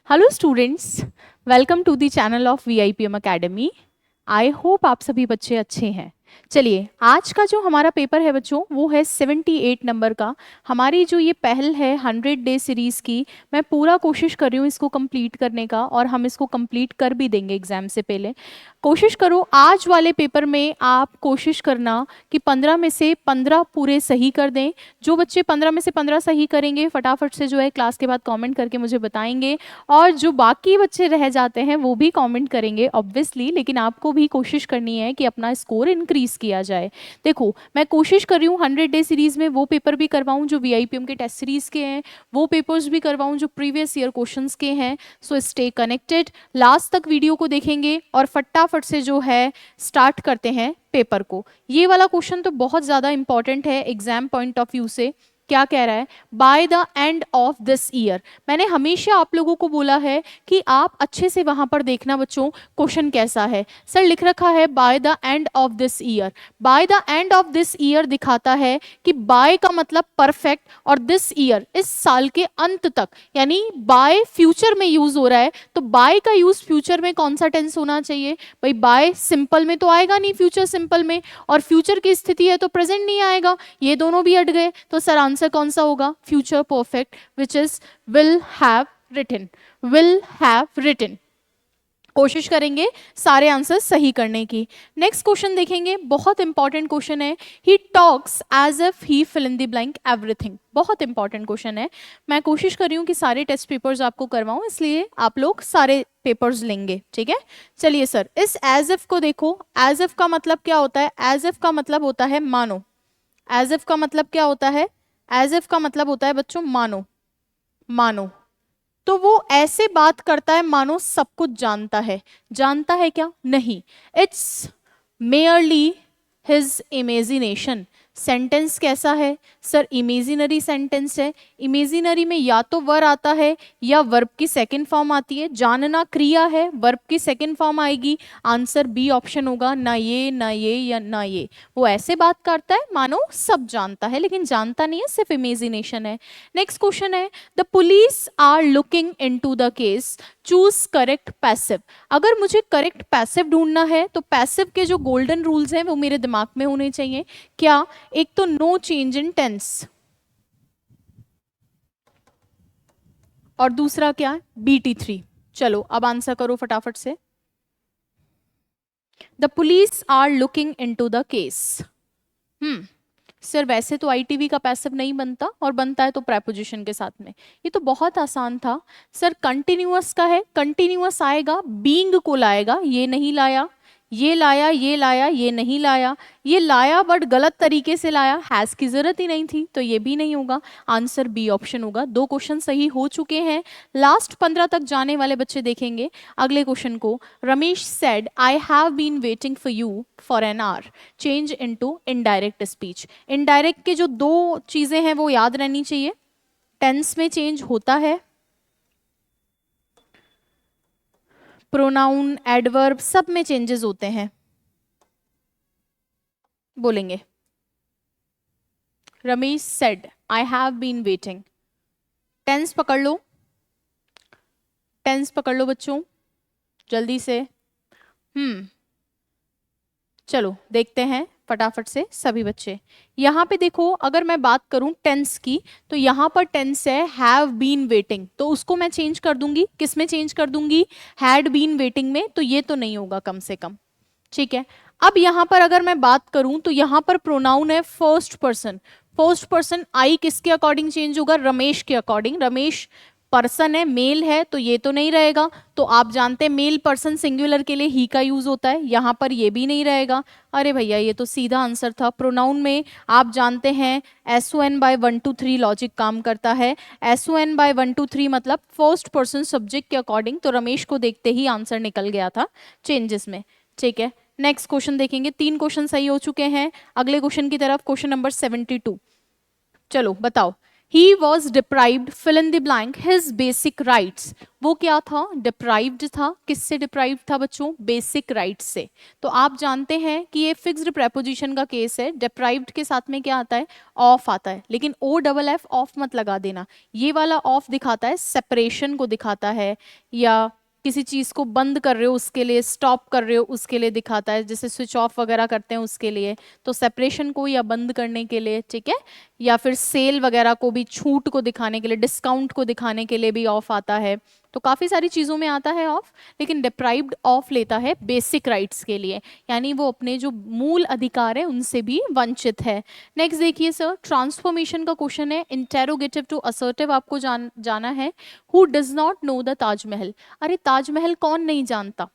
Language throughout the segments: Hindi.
Hello students, welcome to the channel of VIPM academy. I hope आप सभी बच्चे अच्छे हैं। चलिए, आज का जो हमारा पेपर है बच्चों, वो है 78 नंबर का। हमारी जो ये पहल है 100 डे सीरीज़ की, मैं पूरा कोशिश कर रही हूँ इसको कंप्लीट करने का, और हम इसको कंप्लीट कर भी देंगे एग्जाम से पहले। कोशिश करो आज वाले पेपर में आप कोशिश करना कि 15 में से 15 पूरे सही कर दें। जो बच्चे 15 में से 15 सही करेंगे फटाफट से जो है क्लास के बाद कमेंट करके मुझे बताएंगे, और जो बाकी बच्चे रह जाते हैं वो भी कमेंट करेंगे ऑब्वियसली, लेकिन आपको भी कोशिश करनी है कि अपना स्कोर इंक्रीज किया जाए। देखो, मैं कोशिश कर रही हूँ 100 डे सीरीज में वो पेपर भी करवाऊँ जो VIPM के टेस्ट सीरीज के हैं, वो पेपर्स भी करवाऊँ जो प्रीवियस ईयर क्वेश्चंस के हैं। सो स्टे कनेक्टेड, लास्ट तक वीडियो को देखेंगे और फटाफट से जो है स्टार्ट करते हैं पेपर को। ये वाला क्वेश्चन तो बहुत ज़्यादा इंपॉर्टेंट है एग्जाम पॉइंट ऑफ व्यू से। क्या कह रहा है? By the end of this year. मैंने हमेशा आप लोगों को बोला है कि आप अच्छे से वहां पर देखना बच्चों क्वेश्चन कैसा है। सर लिख रखा है by the end of this year. By the end of this year दिखाता है कि बाय का मतलब परफेक्ट, और दिस ईयर इस साल के अंत तक, यानी बाय फ्यूचर में यूज हो रहा है। तो बाय का यूज फ्यूचर में कौन सा टेंस होना चाहिए भाई? बाय सिंपल में तो आएगा नहीं, फ्यूचर सिंपल में, और फ्यूचर की स्थिति है तो प्रेजेंट नहीं आएगा। ये दोनों भी अट गए, तो सर आंसर कौन सा होगा? Future perfect, which is will have written. Will have written. कोशिश करेंगे सारे आंसर सही करने की। नेक्स्ट क्वेश्चन देखेंगे, बहुत इंपॉर्टेंट क्वेश्चन है। He talks as if he fill in the blank everything. बहुत इंपॉर्टेंट क्वेश्चन है। मैं कोशिश कर रही हूँ कि सारे टेस्ट पेपर्स आपको करवाऊं, इसलिए आप लोग सारे पेपर्स लेंगे, ठीक है। चलिए सर, इस एज इफ को देखो। एज इफ का मतलब क्या होता है? एज इफ का मतलब होता है मानो। एज इफ का मतलब क्या होता है? एज इफ का मतलब होता है बच्चों मानो। मानो, तो वो ऐसे बात करता है मानो सब कुछ जानता है। जानता है क्या? नहीं। It's merely his imagination. Sentence कैसा है सर? इमेजिनरी सेंटेंस है। इमेजिनरी में या तो वर आता है या वर्ब की सेकंड फॉर्म आती है। जानना क्रिया है, वर्ब की सेकंड फॉर्म आएगी। आंसर बी ऑप्शन होगा, ना ये ना ये या ना ये। वो ऐसे बात करता है मानो सब जानता है, लेकिन जानता नहीं है, सिर्फ इमेजिनेशन है। नेक्स्ट क्वेश्चन है, the police are looking into the case, choose correct passive. अगर मुझे करेक्ट पैसिव ढूंढना है तो पैसिव के जो गोल्डन रूल्स हैं वो मेरे दिमाग में होने चाहिए। क्या? एक तो नो चेंज इन टेंस, और दूसरा क्या है? BT3। चलो अब आंसर करो फटाफट से। The police are looking into the case. Sir वैसे तो ITV का पैसिव नहीं बनता, और बनता है तो प्रेपोजिशन के साथ में। ये तो बहुत आसान था। सर कंटिन्यूअस का है, कंटिन्यूअस आएगा, बीइंग को लाएगा, ये नहीं लाया। ये लाया, ये लाया, ये नहीं लाया। ये लाया बट गलत तरीके से लाया, हैज की जरूरत ही नहीं थी, तो ये भी नहीं होगा। आंसर बी ऑप्शन होगा। दो क्वेश्चन सही हो चुके हैं। लास्ट 15 तक जाने वाले बच्चे देखेंगे अगले क्वेश्चन को। Ramesh said I have been waiting for you for an hour, change into indirect speech. Indirect के जो दो चीजें हैं वो याद रहनी चाहिए। टेंस में चेंज होता है, प्रोनाउन, एडवर्ब, सब में चेंजेस होते हैं। बोलेंगे Ramesh said I have been waiting. Tense पकड़ लो, टेंस पकड़ लो बच्चों जल्दी से। चलो देखते हैं फटाफट से सभी बच्चे। यहाँ पे देखो, अगर मैं बात करूं टेंस की, तो यहाँ पर टेंस है हैव बीन वेटिंग, तो उसको मैं चेंज कर दूंगी। किस में चेंज कर दूंगी? हैड बीन वेटिंग में। तो ये तो नहीं होगा कम से कम, ठीक है। अब यहाँ पर अगर मैं बात करूं तो यहाँ पर प्रोनाउन है first person. First person I किसके अकॉर्डिंग चेंज होगा? रमेश के अकॉर्डिंग। रमेश पर्सन है, मेल है, तो ये तो नहीं रहेगा। तो आप जानते हैं मेल पर्सन सिंगुलर के लिए ही का यूज होता है, यहाँ पर ये भी नहीं रहेगा। अरे भैया ये तो सीधा आंसर था। प्रोनाउन में आप जानते हैं SON बाय 1 to 3 लॉजिक काम करता है। SON बाय 1 to 3 मतलब फर्स्ट पर्सन सब्जेक्ट के अकॉर्डिंग। तो रमेश को देखते ही आंसर निकल गया था चेंजेस में, ठीक है। नेक्स्ट क्वेश्चन देखेंगे। 3 क्वेश्चन सही हो चुके हैं। अगले क्वेश्चन की तरफ, क्वेश्चन नंबर 72। चलो बताओ, he was deprived fill in the blank his basic rights. वो क्या था? डिप्राइव्ड था। किससे डिप्राइव्ड था बच्चों? बेसिक राइट्स से। तो आप जानते हैं कि ये फिक्स्ड प्रेपोजिशन का केस है। डिप्राइव्ड के साथ में क्या आता है? ऑफ आता है। लेकिन ओ डबल एफ ऑफ मत लगा देना। ये वाला ऑफ दिखाता है सेपरेशन को दिखाता है, या किसी चीज को बंद कर रहे हो उसके लिए, स्टॉप कर रहे हो उसके लिए दिखाता है, जैसे स्विच ऑफ वगैरह करते हैं उसके लिए। तो सेपरेशन को या बंद करने के लिए, ठीक है। या फिर सेल वगैरह को भी, छूट को दिखाने के लिए, डिस्काउंट को दिखाने के लिए भी ऑफ आता है। तो काफी सारी चीजों में आता है ऑफ। लेकिन डिप्राइव्ड ऑफ लेता है बेसिक राइट्स के लिए, यानी वो अपने जो मूल अधिकार है उनसे भी वंचित है। नेक्स्ट देखिए सर, ट्रांसफॉर्मेशन का क्वेश्चन है, इंटेरोगेटिव टू असर्टिव आपको जाना है। Who does not know the Taj Mahal? अरे ताजमहल कौन नहीं जानता?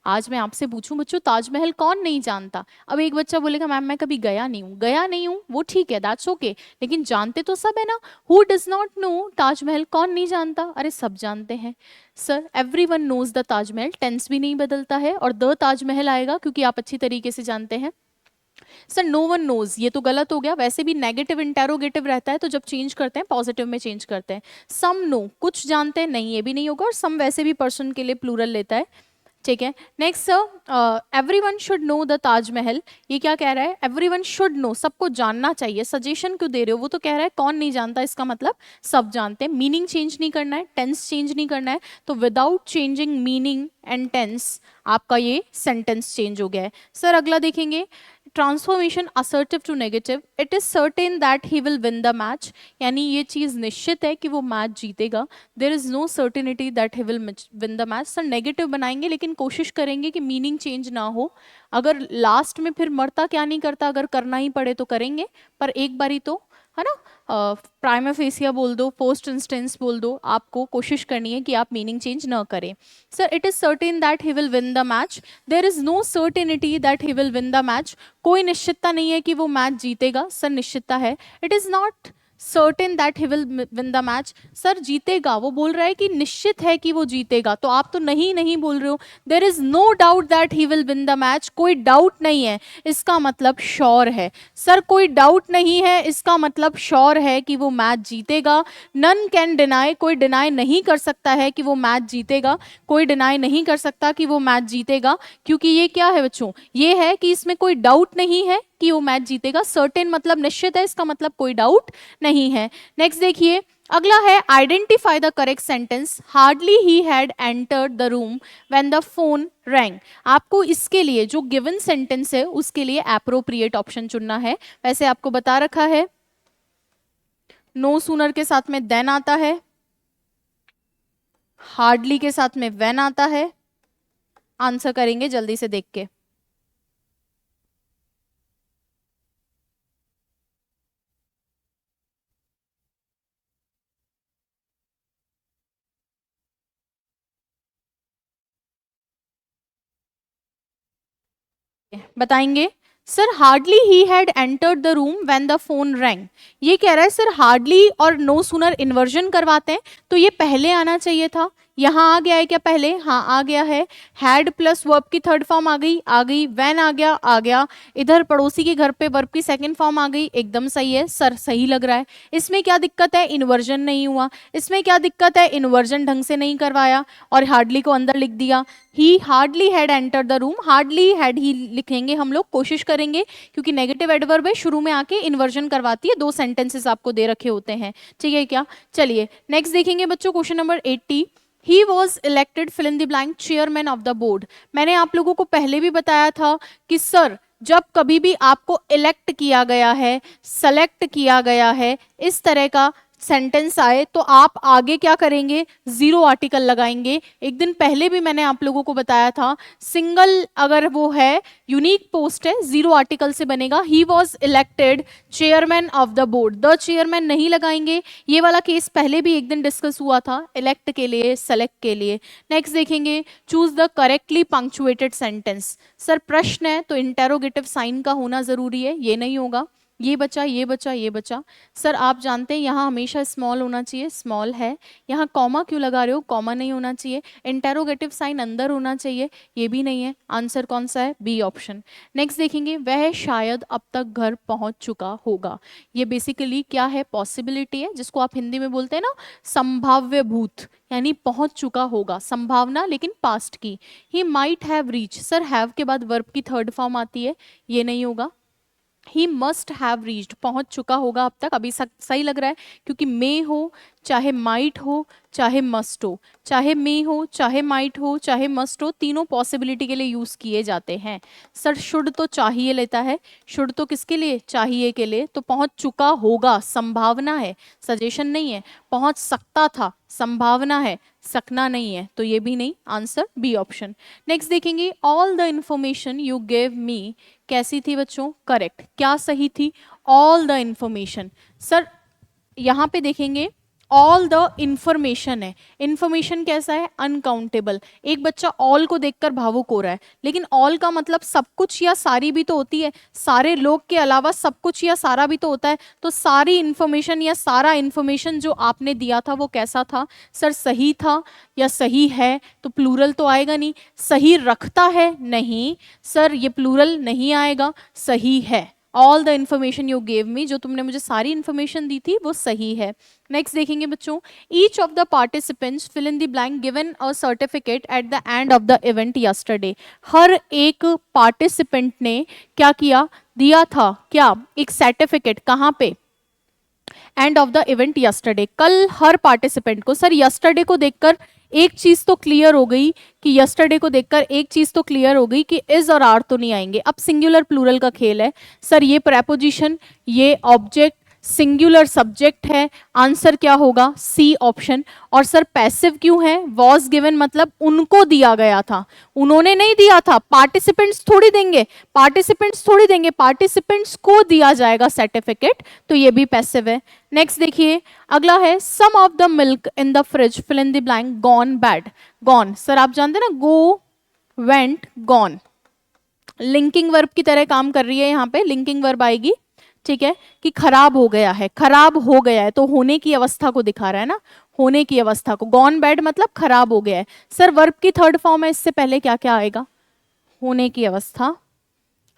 आज मैं आपसे पूछूं बच्चों, ताजमहल कौन नहीं जानता? अब एक बच्चा बोलेगा मैम मैं कभी गया नहीं हूँ। गया नहीं हूँ वो ठीक है, दैट्स ओके, लेकिन जानते तो सब है ना। Who does not know Taj Mahal? कौन नहीं जानता? अरे सब जानते हैं सर। Everyone knows the Taj Mahal, tense भी नहीं बदलता है और द ताजमहल आएगा क्योंकि आप अच्छी तरीके से जानते हैं। सर नो वन नोज, ये तो गलत हो गया। वैसे भी नेगेटिव इंटेरोगेटिव रहता है, तो जब चेंज करते हैं पॉजिटिव में चेंज करते हैं। सम नो, कुछ जानते हैं, नहीं ये भी नहीं होगा। और सम वैसे भी पर्सन के लिए प्लूरल लेता है, ठीक है। Next sir, everyone should know the Taj Mahal, ये क्या कह रहा है? एवरीवन शुड नो, सबको जानना चाहिए। सजेशन क्यों दे रहे हो? वो तो कह रहा है कौन नहीं जानता, इसका मतलब सब जानते हैं। मीनिंग चेंज नहीं करना है, टेंस चेंज नहीं करना है। तो without changing meaning and tense आपका ये सेंटेंस चेंज हो गया है। सर अगला देखेंगे, transformation assertive to negative. It is certain that he will win the match, यानी ये चीज निश्चित है कि वो मैच जीतेगा। There is no certainty that he will win the match. Sir negative बनाएंगे लेकिन कोशिश करेंगे कि मीनिंग चेंज ना हो। अगर लास्ट में फिर मरता क्या नहीं करता, अगर करना ही पड़े तो करेंगे, पर एक बारी तो, है ना, प्राइमा फेसिया बोल दो, पोस्ट इंस्टेंस बोल दो, आपको कोशिश करनी है कि आप मीनिंग चेंज ना करें। Sir it is certain that he will win the match. There is no certainty that he will win the match. कोई निश्चितता नहीं है कि वो मैच जीतेगा। सर निश्चितता है। It is not certain that he will win the match. Sir जीतेगा, वो बोल रहा है कि निश्चित है कि वो जीतेगा, तो आप तो नहीं नहीं बोल रहे हो। There is no doubt that he will win the match, कोई डाउट नहीं है, इसका मतलब श्योर है। सर कोई डाउट नहीं है, इसका मतलब श्योर है कि वो मैच जीतेगा। नन कैन डिनाई, कोई डिनाई नहीं कर सकता है कि वो मैच जीतेगा। कोई डिनाई नहीं कर सकता कि वो मैच जीतेगा, क्योंकि ये क्या है बच्चों? ये है कि इसमें कोई डाउट नहीं है कि वो मैच जीतेगा। सर्टेन मतलब निश्चित है, इसका मतलब कोई डाउट नहीं है। नेक्स्ट देखिए, अगला है identify the correct sentence. Hardly he had entered the room when the phone wrong. आपको इसके लिए जो गिवन सेंटेंस है उसके लिए एप्रोप्रिएट ऑप्शन चुनना है। वैसे आपको बता रखा है, नो सूनर के साथ में देन आता है, हार्डली के साथ में व्हेन आता है। आंसर करेंगे जल्दी से देख के। बताएंगे sir. Hardly he had entered the room when the phone wrong, ये कह रहा है सर हार्डली और नो सूनर इन्वर्जन करवाते हैं, तो ये पहले आना चाहिए था। यहाँ आ गया है क्या पहले? हाँ आ गया है। हैड प्लस वर्ब की थर्ड फॉर्म आ गई, आ गई। व्हेन आ गया, आ गया। इधर पड़ोसी के घर पे वर्ब की सेकंड फॉर्म आ गई, एकदम सही है सर, सही लग रहा है। इसमें क्या दिक्कत है? इन्वर्जन नहीं हुआ। इसमें क्या दिक्कत है? इन्वर्जन ढंग से नहीं करवाया और हार्डली को अंदर लिख दिया। ही hardly had enter the room, hardly had he लिखेंगे हम लोग, कोशिश करेंगे, क्योंकि नेगेटिव एडवर्ब है, शुरू में आके इन्वर्जन करवाती है। दो सेंटेंसेस आपको दे रखे होते हैं, ठीक है क्या? चलिए नेक्स्ट देखेंगे बच्चों, question number 80। He was elected fill in the blank chairman of the board. मैंने आप लोगों को पहले भी बताया था कि सर जब कभी भी आपको इलेक्ट किया गया है, सेलेक्ट किया गया है, इस तरह का सेंटेंस आए तो आप आगे क्या करेंगे? जीरो आर्टिकल लगाएंगे। एक दिन पहले भी मैंने आप लोगों को बताया था, सिंगल अगर वो है, यूनिक पोस्ट है, जीरो आर्टिकल से बनेगा। ही was elected chairman of the board, the chairman नहीं लगाएंगे। ये वाला केस पहले भी एक दिन डिस्कस हुआ था, इलेक्ट के लिए, सेलेक्ट के लिए। नेक्स्ट देखेंगे, choose the correctly punctuated sentence. Sir प्रश्न है तो इंटेरोगेटिव साइन का होना जरूरी है, ये नहीं होगा। ये बचा, ये बचा, ये बचा। सर आप जानते हैं यहाँ हमेशा स्मॉल होना चाहिए, स्मॉल है। यहाँ कॉमा क्यों लगा रहे हो, कॉमा नहीं होना चाहिए। इंटेरोगेटिव साइन अंदर होना चाहिए, ये भी नहीं है। आंसर कौन सा है, बी ऑप्शन। नेक्स्ट देखेंगे, वह शायद अब तक घर पहुंच चुका होगा। ये बेसिकली क्या है, पॉसिबिलिटी है, जिसको आप हिंदी में बोलते हैं ना संभाव्य भूत, यानी पहुंच चुका होगा, संभावना लेकिन पास्ट की। He might have reach, sir have के बाद वर्ब की थर्ड फॉर्म आती है, ये नहीं होगा। ही मस्ट हैव रीच्ड, पहुंच चुका होगा अब तक, अभी सही लग रहा है, क्योंकि मे हो चाहे माइट हो चाहे मस्ट हो, चाहे मे हो चाहे माइट हो चाहे मस्ट हो, तीनों पॉसिबिलिटी के लिए यूज किए जाते हैं। सर शुड तो चाहिए लेता है, शुड तो किसके लिए, चाहिए के लिए, तो पहुंच चुका होगा संभावना है, सजेशन नहीं है। पहुंच सकता था, संभावना है, सकना नहीं है, तो ये भी नहीं, आंसर बी ऑप्शन। नेक्स्ट देखेंगे, all the information you gave me, कैसी थी बच्चों, करेक्ट। क्या सही थी, ऑल द इंफॉर्मेशन। सर यहाँ पे देखेंगे ऑल द इंफॉर्मेशन है, इंफॉर्मेशन कैसा है, अनकाउंटेबल। एक बच्चा ऑल को देखकर भावुक हो रहा है, लेकिन ऑल का मतलब सब कुछ या सारी भी तो होती है, सारे लोग के अलावा सब कुछ या सारा भी तो होता है। तो सारी इंफॉर्मेशन या सारा इंफॉर्मेशन जो आपने दिया था वो कैसा था, सर सही था या सही है, तो प्लूरल तो आएगा नहीं। सही रखता है, नहीं सर ये प्लूरल नहीं आएगा, सही है। All the information you gave me, जो तुमने मुझे सारी इंफॉर्मेशन दी थी वो सही है। नेक्स्ट देखेंगे बच्चों, each of the participants fill in the blank given a certificate at the end of the event yesterday. हर एक पार्टिसिपेंट ने क्या किया, दिया था क्या, एक सर्टिफिकेट, कहाँ पे, and of the event yesterday, कल हर पार्टिसिपेंट को। सर यस्टरडे को देखकर एक चीज तो क्लियर हो गई कि यस्टरडे को देखकर एक चीज तो क्लियर हो गई कि इज और आर तो नहीं आएंगे। अब सिंगुलर प्लूरल का खेल है सर, ये प्रेपोजिशन, ये ऑब्जेक्ट, सिंगुलर सब्जेक्ट है, आंसर क्या होगा, सी ऑप्शन। और सर पैसिव क्यों है, वॉज गिवन मतलब उनको दिया गया था, उन्होंने नहीं दिया था, पार्टिसिपेंट्स थोड़ी देंगे, पार्टिसिपेंट्स थोड़ी देंगे, पार्टिसिपेंट्स को दिया जाएगा सर्टिफिकेट, तो ये भी पैसिव है। नेक्स्ट देखिए, अगला है, some of the milk in the fridge fill in the blank gone bad. Gone sir आप जानते हैं ना, go, went, gone, linking verb की तरह काम कर रही है, यहाँ पे लिंकिंग वर्ब आएगी, ठीक है, कि खराब हो गया है, खराब हो गया है, तो होने की अवस्था को दिखा रहा है ना, होने की अवस्था को। गॉन बैड मतलब खराब हो गया है। सर वर्ब की थर्ड फॉर्म है, इससे पहले क्या क्या आएगा, होने की अवस्था,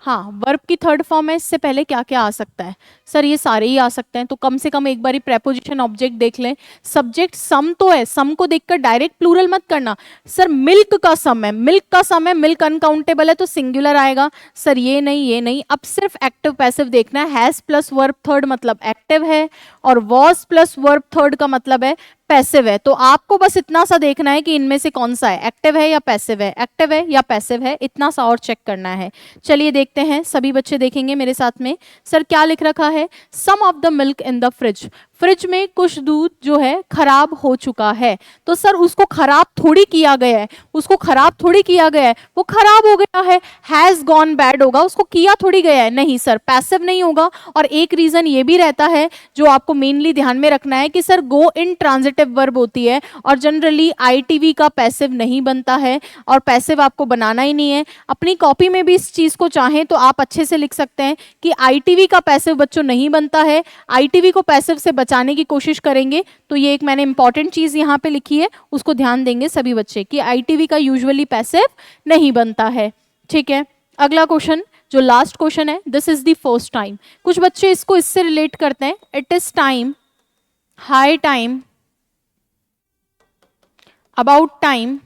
हाँ वर्ब की थर्ड फॉर्म है, इससे पहले क्या क्या आ सकता है, सर ये सारे ही आ सकते हैं, तो कम से कम एक बारी प्रेपोजिशन ऑब्जेक्ट देख लें। सब्जेक्ट सम तो है, सम को देखकर डायरेक्ट प्लूरल मत करना। सर मिल्क का सम है, मिल्क का सम है, मिल्क अनकाउंटेबल है तो सिंगुलर आएगा। सर ये नहीं, ये नहीं, अब सिर्फ एक्टिव पैसिव देखना है। हैज प्लस वर्ब थर्ड मतलब एक्टिव है, और वॉज प्लस वर्ब थर्ड का मतलब है पैसिव है। तो आपको बस इतना सा देखना है कि इनमें से कौन सा है, एक्टिव है या पैसिव है, एक्टिव है या पैसिव है, इतना सा और चेक करना है। चलिए देखते हैं, सभी बच्चे देखेंगे मेरे साथ में। सर क्या लिख रखा है, some of the milk in the fridge, fridge में कुछ दूध जो है खराब हो चुका है। तो सर उसको खराब थोड़ी किया गया है, उसको खराब थोड़ी किया गया है, वो खराब हो गया है, हैज गॉन बैड होगा, उसको किया थोड़ी गया है, नहीं सर पैसिव नहीं होगा। और एक रीजन ये भी रहता है जो आपको मेनली ध्यान में रखना है कि सर गो इन ट्रांजिटिव वर्ब होती है, और जनरली आईटीवी का पैसिव नहीं बनता है, और पैसिव आपको बनाना ही नहीं है। अपनी कॉपी में भी इस चीज को चाहें तो आप अच्छे से लिख सकते हैं कि आईटीवी का पैसिव बच्चों नहीं बनता है, आईटीवी को पैसिव से बचाने की कोशिश करेंगे। तो ये एक मैंने इंपॉर्टेंट चीज यहाँ पे लिखी है, उसको ध्यान देंगे सभी बच्चे कि आईटीवी का यूजुअली पैसिव नहीं बनता है, ठीक है। अगला क्वेश्चन जो लास्ट क्वेश्चन है, this is the first time. कुछ बच्चे इसको इससे रिलेट करते हैं, it is time, high time, about time,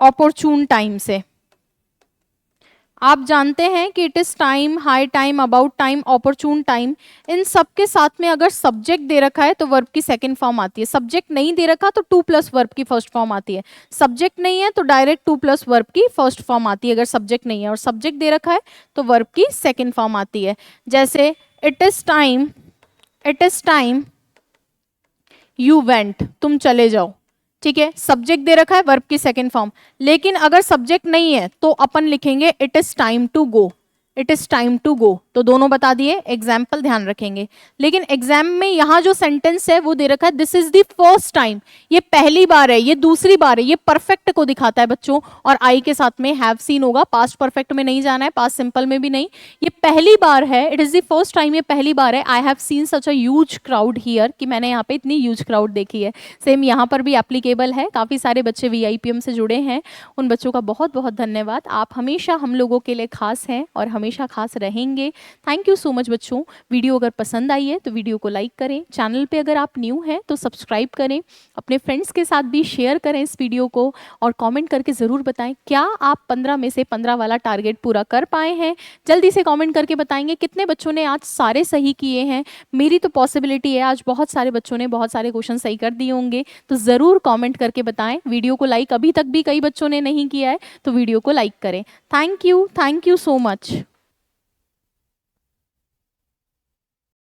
opportune time से। आप जानते हैं कि it is time, high time, about time, opportune time, इन सब के साथ में अगर सब्जेक्ट दे रखा है तो वर्ब की सेकंड फॉर्म आती है। सब्जेक्ट नहीं दे रखा तो 2 प्लस वर्ब की फर्स्ट फॉर्म आती है। सब्जेक्ट नहीं है तो डायरेक्ट 2 प्लस वर्ब की फर्स्ट फॉर्म आती है अगर सब्जेक्ट नहीं है, और सब्जेक्ट दे रखा है तो वर्ब की सेकंड फॉर्म आती है। जैसे it is time, it is time you went, तुम चले जाओ, ठीक है। सब्जेक्ट दे रखा है, वर्ब की सेकंड फॉर्म। लेकिन अगर सब्जेक्ट नहीं है तो अपन लिखेंगे it is time to go, it is time to go, तो दोनों बता दिए, एग्जाम्पल ध्यान रखेंगे। लेकिन एग्जाम में यहाँ जो सेंटेंस है वो दे रखा है this is the first time, ये पहली बार है, ये दूसरी बार है, ये परफेक्ट को दिखाता है बच्चों, और आई के साथ में हैव सीन होगा, पास्ट परफेक्ट में नहीं जाना है, पास्ट सिंपल में भी नहीं, ये पहली बार है, it is the first time, ये पहली बार है। I have seen such a huge crowd here, कि मैंने यहाँ पे इतनी ह्यूज क्राउड देखी है। सेम यहाँ पर भी एप्लीकेबल है, काफी सारे बच्चे वीआईपीएम से जुड़े हैं, उन बच्चों का बहुत बहुत धन्यवाद। आप हमेशा हम लोगों के लिए खास हैं और हमेशा खास रहेंगे। थैंक यू सो मच बच्चों। वीडियो अगर पसंद आई है तो वीडियो को लाइक करें, चैनल पे अगर आप न्यू हैं तो सब्सक्राइब करें, अपने फ्रेंड्स के साथ भी शेयर करें इस वीडियो को, और कमेंट करके ज़रूर बताएं क्या आप 15 में से 15 वाला टारगेट पूरा कर पाए हैं। जल्दी से कमेंट करके बताएंगे कितने बच्चों ने आज सारे सही किए हैं। मेरी तो पॉसिबिलिटी है आज बहुत सारे बच्चों ने बहुत सारे क्वेश्चन सही कर दिए होंगे, तो ज़रूर कमेंट करके बताएं। वीडियो को लाइक अभी तक भी कई बच्चों ने नहीं किया है तो वीडियो को लाइक करें। Thank you so much.